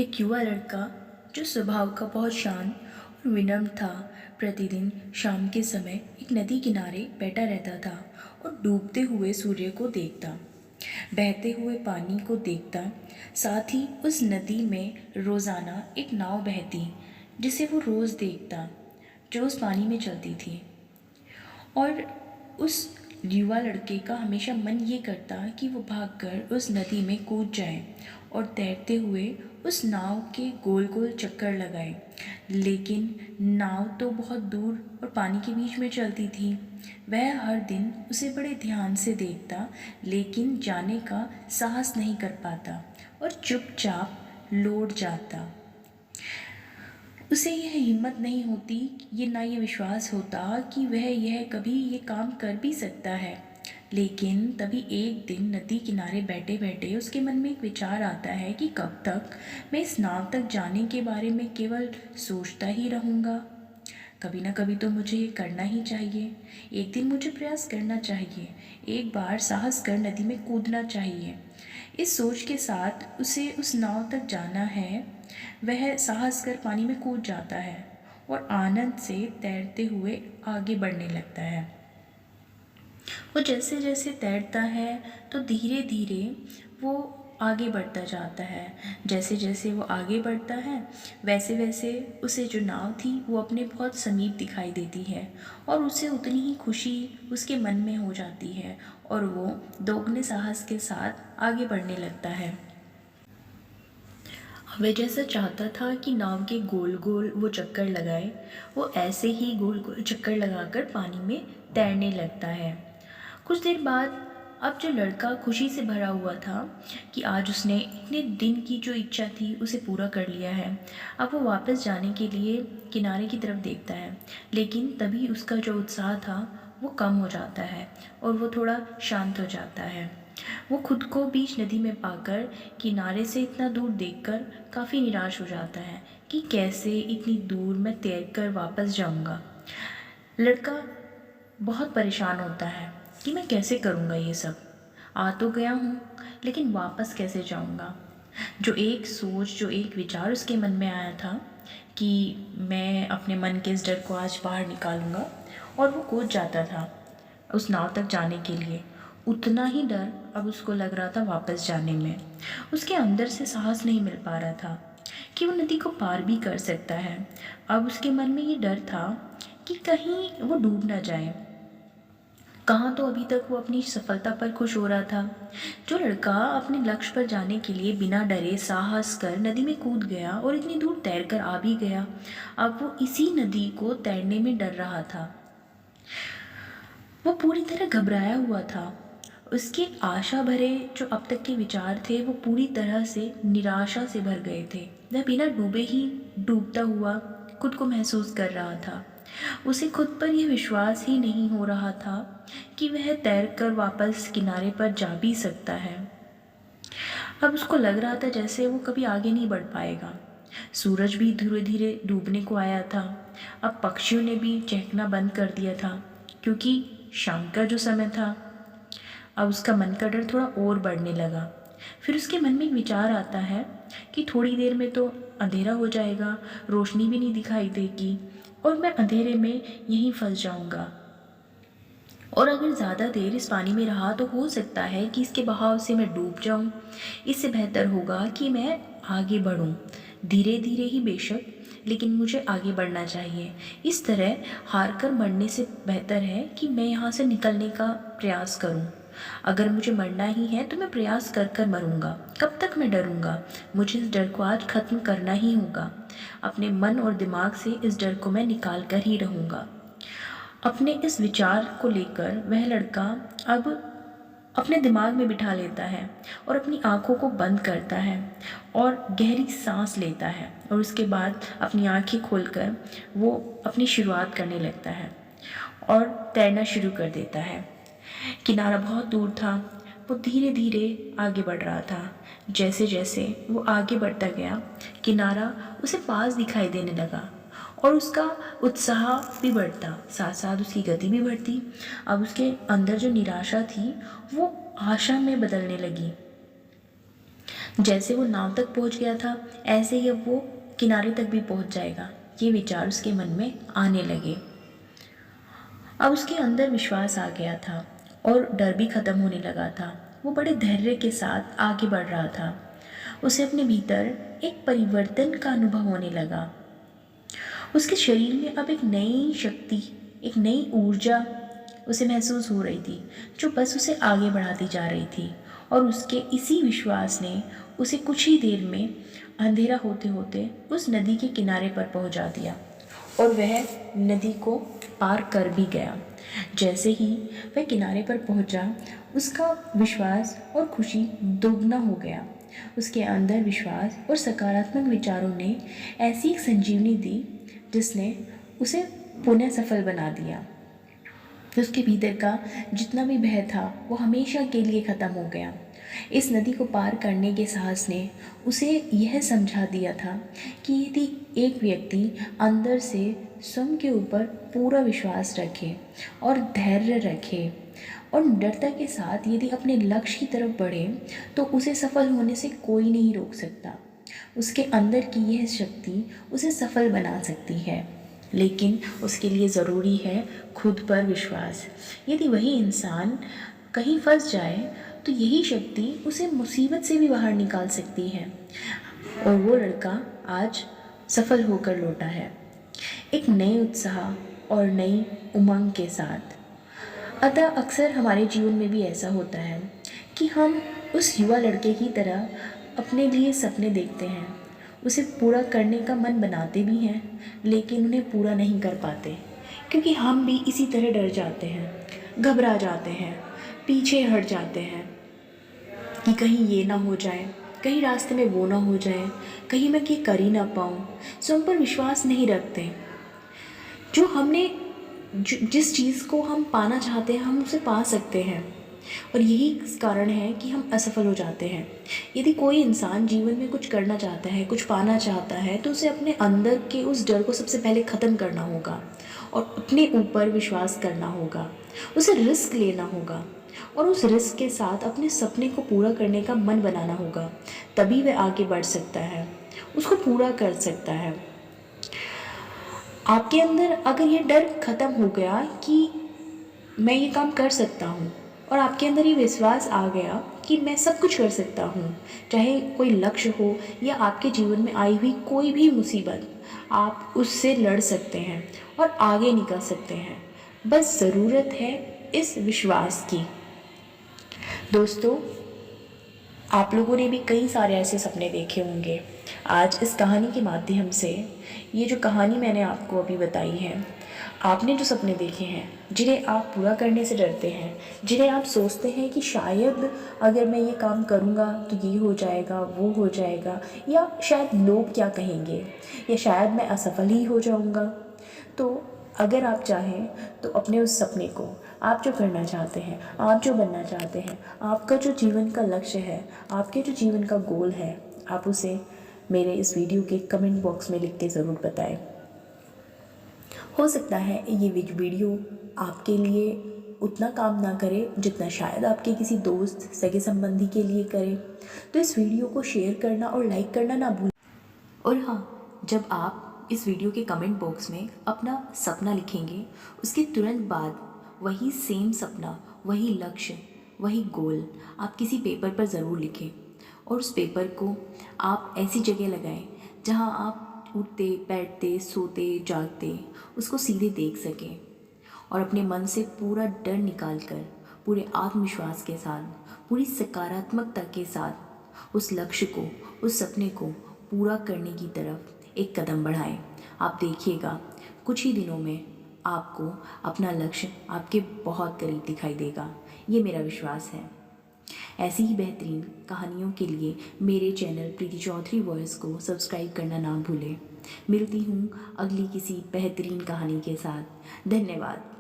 एक युवा लड़का जो स्वभाव का बहुत शांत और विनम्र था, प्रतिदिन शाम के समय एक नदी किनारे बैठा रहता था और डूबते हुए सूर्य को देखता, बहते हुए पानी को देखता। साथ ही उस नदी में रोज़ाना एक नाव बहती, जिसे वो रोज़ देखता, जो उस पानी में चलती थी। और उस युवा लड़के का हमेशा मन ये करता कि वो भागकर उस नदी में कूद जाए और तैरते हुए उस नाव के गोल गोल चक्कर लगाए। लेकिन नाव तो बहुत दूर और पानी के बीच में चलती थी। वह हर दिन उसे बड़े ध्यान से देखता, लेकिन जाने का साहस नहीं कर पाता और चुपचाप लौट जाता। उसे यह हिम्मत नहीं होती, ये विश्वास होता कि वह यह कभी ये काम कर भी सकता है। लेकिन तभी एक दिन नदी किनारे बैठे बैठे उसके मन में एक विचार आता है कि कब तक मैं इस नाव तक जाने के बारे में केवल सोचता ही रहूँगा। कभी ना कभी तो मुझे ये करना ही चाहिए। एक दिन मुझे प्रयास करना चाहिए, एक बार साहस कर नदी में कूदना चाहिए। इस सोच के साथ उसे उस नाव तक जाना है। वह साहस कर पानी में कूद जाता है और आनंद से तैरते हुए आगे बढ़ने लगता है। वो जैसे जैसे तैरता है तो धीरे धीरे वो आगे बढ़ता जाता है। जैसे जैसे वो आगे बढ़ता है वैसे वैसे उसे जो नाव थी वो अपने बहुत समीप दिखाई देती है और उसे उतनी ही खुशी उसके मन में हो जाती है और वो दोगुने साहस के साथ आगे बढ़ने लगता है। वह जैसा चाहता था कि नाव के गोल गोल वो चक्कर लगाए, वो ऐसे ही गोल गोल चक्कर लगाकर पानी में तैरने लगता है। कुछ देर बाद अब जो लड़का खुशी से भरा हुआ था कि आज उसने इतने दिन की जो इच्छा थी उसे पूरा कर लिया है, अब वो वापस जाने के लिए किनारे की तरफ देखता है। लेकिन तभी उसका जो उत्साह था वो कम हो जाता है और वो थोड़ा शांत हो जाता है। वो खुद को बीच नदी में पाकर किनारे से इतना दूर देखकर काफ़ी निराश हो जाता है कि कैसे इतनी दूर मैं तैरकर वापस जाऊंगा। लड़का बहुत परेशान होता है कि मैं कैसे करूँगा ये सब। आ तो गया हूँ, लेकिन वापस कैसे जाऊँगा। जो एक सोच, जो एक विचार उसके मन में आया था कि मैं अपने मन के इस डर को आज बाहर निकालूंगा, और वो कूद जाता था उस नाव तक जाने के लिए। उतना ही डर अब उसको लग रहा था वापस जाने में। उसके अंदर से साहस नहीं मिल पा रहा था कि वो नदी को पार भी कर सकता है। अब उसके मन में ये डर था कि कहीं वो डूब ना जाए। कहाँ तो अभी तक वो अपनी सफलता पर खुश हो रहा था। जो लड़का अपने लक्ष्य पर जाने के लिए बिना डरे साहस कर नदी में कूद गया और इतनी दूर तैरकर आ भी गया, अब वो इसी नदी को तैरने में डर रहा था। वो पूरी तरह घबराया हुआ था। उसके आशा भरे जो अब तक के विचार थे वो पूरी तरह से निराशा से भर गए थे। वह बिना डूबे ही डूबता हुआ खुद को महसूस कर रहा था। उसे खुद पर यह विश्वास ही नहीं हो रहा था कि वह तैरकर वापस किनारे पर जा भी सकता है। अब उसको लग रहा था जैसे वो कभी आगे नहीं बढ़ पाएगा। सूरज भी धीरे धीरे डूबने को आया था। अब पक्षियों ने भी चहकना बंद कर दिया था, क्योंकि शाम का जो समय था। अब उसका मन का डर थोड़ा और बढ़ने लगा। फिर उसके मन में एक विचार आता है कि थोड़ी देर में तो अंधेरा हो जाएगा, रोशनी भी नहीं दिखाई देगी और मैं अंधेरे में यहीं फंस जाऊंगा। और अगर ज़्यादा देर इस पानी में रहा तो हो सकता है कि इसके बहाव से मैं डूब जाऊं। इससे बेहतर होगा कि मैं आगे बढ़ूं, धीरे धीरे ही बेशक, लेकिन मुझे आगे बढ़ना चाहिए। इस तरह हार कर मरने से बेहतर है कि मैं यहाँ से निकलने का प्रयास करूँ। अगर मुझे मरना ही है तो मैं प्रयास कर कर मरूंगा। कब तक मैं डरूंगा? मुझे इस डर को आज ख़त्म करना ही होगा। अपने मन और दिमाग से इस डर को मैं निकाल कर ही रहूँगा। अपने इस विचार को लेकर वह लड़का अब अपने दिमाग में बिठा लेता है और अपनी आँखों को बंद करता है और गहरी सांस लेता है, और उसके बाद अपनी आँखें खोलकर वो अपनी शुरुआत करने लगता है और तैरना शुरू कर देता है। किनारा बहुत दूर था। वो धीरे धीरे आगे बढ़ रहा था। जैसे जैसे वो आगे बढ़ता गया, किनारा उसे पास दिखाई देने लगा और उसका उत्साह भी बढ़ता, साथ साथ उसकी गति भी बढ़ती। अब उसके अंदर जो निराशा थी वो आशा में बदलने लगी। जैसे वो नाव तक पहुंच गया था, ऐसे ही अब वो किनारे तक भी पहुंच जाएगा, ये विचार उसके मन में आने लगे। अब उसके अंदर विश्वास आ गया था और डर भी खत्म होने लगा था। वो बड़े धैर्य के साथ आगे बढ़ रहा था। उसे अपने भीतर एक परिवर्तन का अनुभव होने लगा। उसके शरीर में अब एक नई शक्ति, एक नई ऊर्जा उसे महसूस हो रही थी, जो बस उसे आगे बढ़ाती जा रही थी। और उसके इसी विश्वास ने उसे कुछ ही देर में अंधेरा होते होते उस नदी के किनारे पर पहुंचा दिया और वह नदी को पार कर भी गया। जैसे ही वह किनारे पर पहुंचा, उसका विश्वास और खुशी दोगुना हो गया। उसके अंदर विश्वास और सकारात्मक विचारों ने ऐसी एक संजीवनी दी जिसने उसे पुनः सफल बना दिया। उसके भीतर का जितना भी भय था वो हमेशा के लिए ख़त्म हो गया। इस नदी को पार करने के साहस ने उसे यह समझा दिया था कि यदि एक व्यक्ति अंदर से स्वयं के ऊपर पूरा विश्वास रखे और धैर्य रखे और निडरता के साथ यदि अपने लक्ष्य की तरफ बढ़े, तो उसे सफल होने से कोई नहीं रोक सकता। उसके अंदर की यह शक्ति उसे सफल बना सकती है, लेकिन उसके लिए ज़रूरी है खुद पर विश्वास। यदि वही इंसान कहीं फंस जाए तो यही शक्ति उसे मुसीबत से भी बाहर निकाल सकती है। और वो लड़का आज सफल होकर लौटा है, एक नए उत्साह और नई उमंग के साथ। अतः अक्सर हमारे जीवन में भी ऐसा होता है कि हम उस युवा लड़के की तरह अपने लिए सपने देखते हैं, उसे पूरा करने का मन बनाते भी हैं, लेकिन उन्हें पूरा नहीं कर पाते, क्योंकि हम भी इसी तरह डर जाते हैं, घबरा जाते हैं, पीछे हट जाते हैं कि कहीं ये ना हो जाए, कहीं रास्ते में वो ना हो जाए, कहीं मैं ये कर ही ना पाऊँ। स्वयं पर विश्वास नहीं रखते। जो हमने जिस चीज़ को हम पाना चाहते हैं हम उसे पा सकते हैं, और यही कारण है कि हम असफल हो जाते हैं। यदि कोई इंसान जीवन में कुछ करना चाहता है, कुछ पाना चाहता है, तो उसे अपने अंदर के उस डर को सबसे पहले ख़त्म करना होगा और अपने ऊपर विश्वास करना होगा। उसे रिस्क लेना होगा और उस रिस्क के साथ अपने सपने को पूरा करने का मन बनाना होगा। तभी वह आगे बढ़ सकता है, उसको पूरा कर सकता है। आपके अंदर अगर ये डर ख़त्म हो गया कि मैं ये काम कर सकता हूँ, और आपके अंदर ये विश्वास आ गया कि मैं सब कुछ कर सकता हूँ, चाहे कोई लक्ष्य हो या आपके जीवन में आई हुई कोई भी मुसीबत, आप उससे लड़ सकते हैं और आगे निकल सकते हैं। बस ज़रूरत है इस विश्वास की। दोस्तों, आप लोगों ने भी कई सारे ऐसे सपने देखे होंगे। आज इस कहानी के माध्यम से, ये जो कहानी मैंने आपको अभी बताई है, आपने जो सपने देखे हैं, जिन्हें आप पूरा करने से डरते हैं, जिन्हें आप सोचते हैं कि शायद अगर मैं ये काम करूँगा तो ये हो जाएगा, वो हो जाएगा, या शायद लोग क्या कहेंगे, या शायद मैं असफल ही हो जाऊँगा, तो अगर आप चाहें तो अपने उस सपने को, आप जो करना चाहते हैं, आप जो बनना चाहते हैं, आपका जो जीवन का लक्ष्य है, आपके जो जीवन का गोल है, आप उसे मेरे इस वीडियो के कमेंट बॉक्स में लिख के ज़रूर बताएं। हो सकता है ये वीडियो आपके लिए उतना काम ना करे जितना शायद आपके किसी दोस्त, सगे संबंधी के लिए करे। तो इस वीडियो को शेयर करना और लाइक करना ना भूलें। और हाँ, जब आप इस वीडियो के कमेंट बॉक्स में अपना सपना लिखेंगे, उसके तुरंत बाद वही सेम सपना, वही लक्ष्य, वही गोल आप किसी पेपर पर ज़रूर लिखें, और उस पेपर को आप ऐसी जगह लगाएं जहां आप उठते, बैठते, सोते, जागते उसको सीधे देख सकें, और अपने मन से पूरा डर निकाल कर, पूरे आत्मविश्वास के साथ, पूरी सकारात्मकता के साथ उस लक्ष्य को, उस सपने को पूरा करने की तरफ एक कदम बढ़ाएं। आप देखिएगा कुछ ही दिनों में आपको अपना लक्ष्य आपके बहुत करीब दिखाई देगा, ये मेरा विश्वास है। ऐसी ही बेहतरीन कहानियों के लिए मेरे चैनल प्रीति चौधरी वॉइस को सब्सक्राइब करना ना भूलें। मिलती हूँ अगली किसी बेहतरीन कहानी के साथ। धन्यवाद।